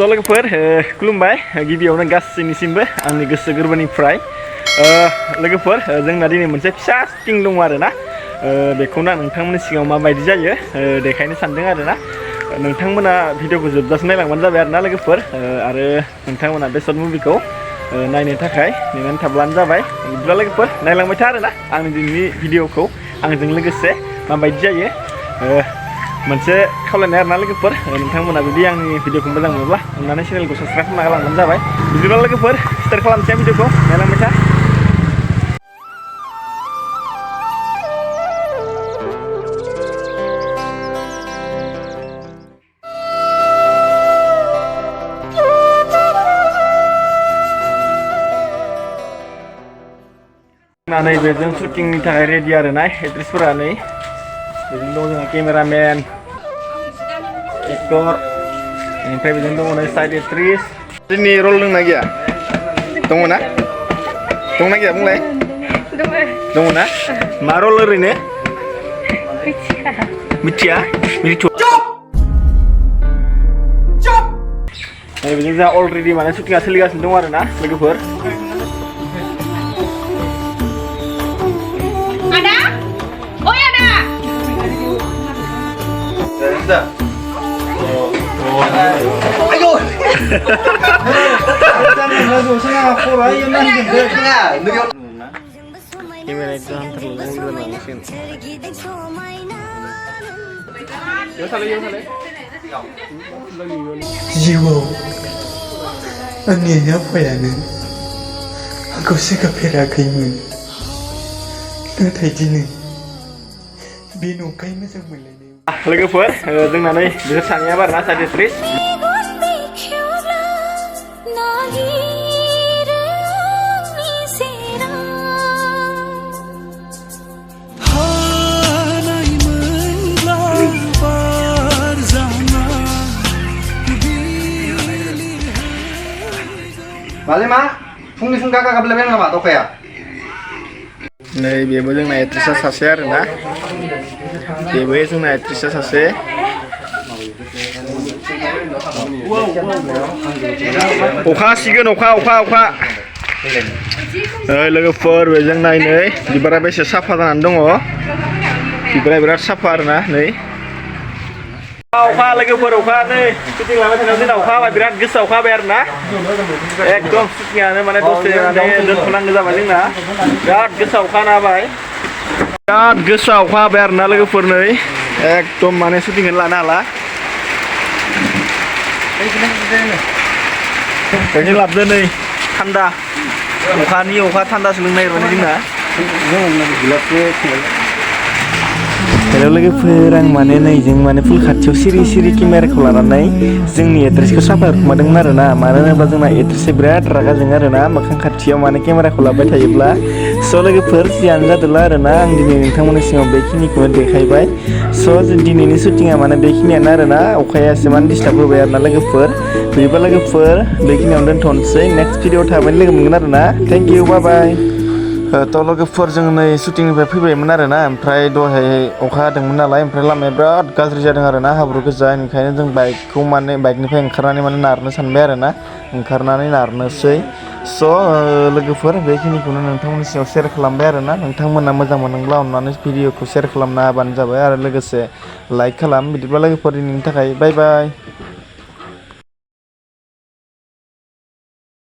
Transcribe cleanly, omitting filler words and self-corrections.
लोगोफोर खुलुमबाय गिबियावनो गासैनिसिमबो आंनि गोसो गोरबोनिफ्राय लोगोफोर जोंना दिनै मोनसे फिसा शुटिं दङ आरोना बेखौनो आं नोंथांमोननि सिगाङाव माबायदि जायो देखायनो सानदों आरोना नोंथांमोना भिडिअखौ जोबजासिम नायलांबानो जाबाय आरोना लोगोफोर आरो नोंथांमोना बे शर्ट मुभिखौ नायनो थाखाय नेनानै थाब्लानो जाबाय बिदिब्ला लोगोफोर नायलांबाय था आरोना आंनि दिनैनि भिडिअखौ आंजों लोगोसे माबायदि जायो मोनसे खावलायनाय आरोना लोगोफोर नोंथांमोना जुदि आंनि भिडिअखौ मोजां मोनोब्ला अननानै चेनेलखौ साबस्क्राइब खालामना गालांबानो जाबाय बिदिब्ला लोगोफोर स्टार्ट खालामनोसै भिडिअखौ नायलांबाय था नैबे जों शुटिंनि थाखाय रेडि आरोना एक्ट्रेसफोरा नै बेजों दङ जोंहा केमेरामेन एक्टर बेनिफ्राय बेजों दङ नै साइड एक्ट्रेस जोंनि रल दंना गैया दङना गैया बुंलाय दङना मा रल ओरैनो मिथिया नै बेजों जोंहा अलरेडि माने शुटिंआ सोलिगासिनो दं आरोना लोगोफोर 아이고! Kamera itu terlalu langsung. जिउआव आंनि आफायानो आंखौ सिगांफेराखैमोन नाथाय दिनै बे नंखाय मोजां मोनलायनाय लोगोफोर जोंना नै बिसोर सानैया Barna side actress Balik mak, fungni fung kakak kabel lebih nggak mak toko ya? नै बेबो जोंना एक्ट्रेसा सासे आरोना बेबो जोंना एक्ट्रेसा सासे अखा हासिगोन अखा लोगोफोर बेजों नायनै बिबारा बेसे साफा जानानै दङ बिबारा बिराद साफा आरोना नै अखा लोगोफोर अखा नै शुटिं लाबाय थानायाव जोंना अखा हाबाय बिराद गोसा अखा हाबाय आरोना एकदम शुटिंआनो माने दसे दोनथ'नांगौ जाबाय जोंना बिराद गोसा अखा हाबाय बिराद गोसा अखा हाबाय आरोना लोगोफोर नै एकदम माने शुटिंखौनो लानो हाला बेजों लाबोदो नै थान्दा अखा थान्दासो लोंनो नागिरबाय जोंना हेलो लोगोफोर आं माने नैजों माने फुल खाथियाव सिरि केमेराखौ लानानै जोंनि एक्ट्रेसखौ साफा खालामदोंमोन आरोना मानो होनोब्ला जोंना एक्ट्रेसआ बिराद रागा जोङो आरोना मोखां खाथियाव माने केमेराखौ लाबाय थायोब्ला स' लोगोफोर जियानो जादोंला आरोना आं दिनै नोंथांमोननि सिगाङाव बेखिनिखौनो देखायबाय स' दिनैनि शुटिंआ माने बेखिनियानो आरोना अखाया एसेमान डिस्टार्ब होबाय आरोना लोगोफोर बिदिबा लोगोफोर बेखिनियावनो दोनथ'नोसै नेक्स्ट भिडिअ थाबैनो लोगो मोनगोन आरोना थेंक इउ बाय बाय थ' लोगोफोर जों नै शुटिंनिफ्राय फैबायमोन आरोना ओमफ्राय दहाय अखा हादोंमोन नालाय ओमफ्राय लामाया बिराद गाज्रि जादों आरोना हाब्रु गोजा ओंखायनो जों बाइकखौ माने बाइकनिफ्राय ओंखारनानै माने नारनो सानबाय आरोना ओंखारनानै नारनोसै स' लोगोफोर बेखिनिखौनो नोंथांमोननि सिगाङाव शेयार खालामबाय आरोना नोंथांमोना मोजां मोनोब्ला अननानै भिडिअखौ शेयार खालामना होबानो जाबाय आरो लोगोसे लाइक खालाम बिदिब्ला लोगोफोर दिनैनि थाखाय बाय बाय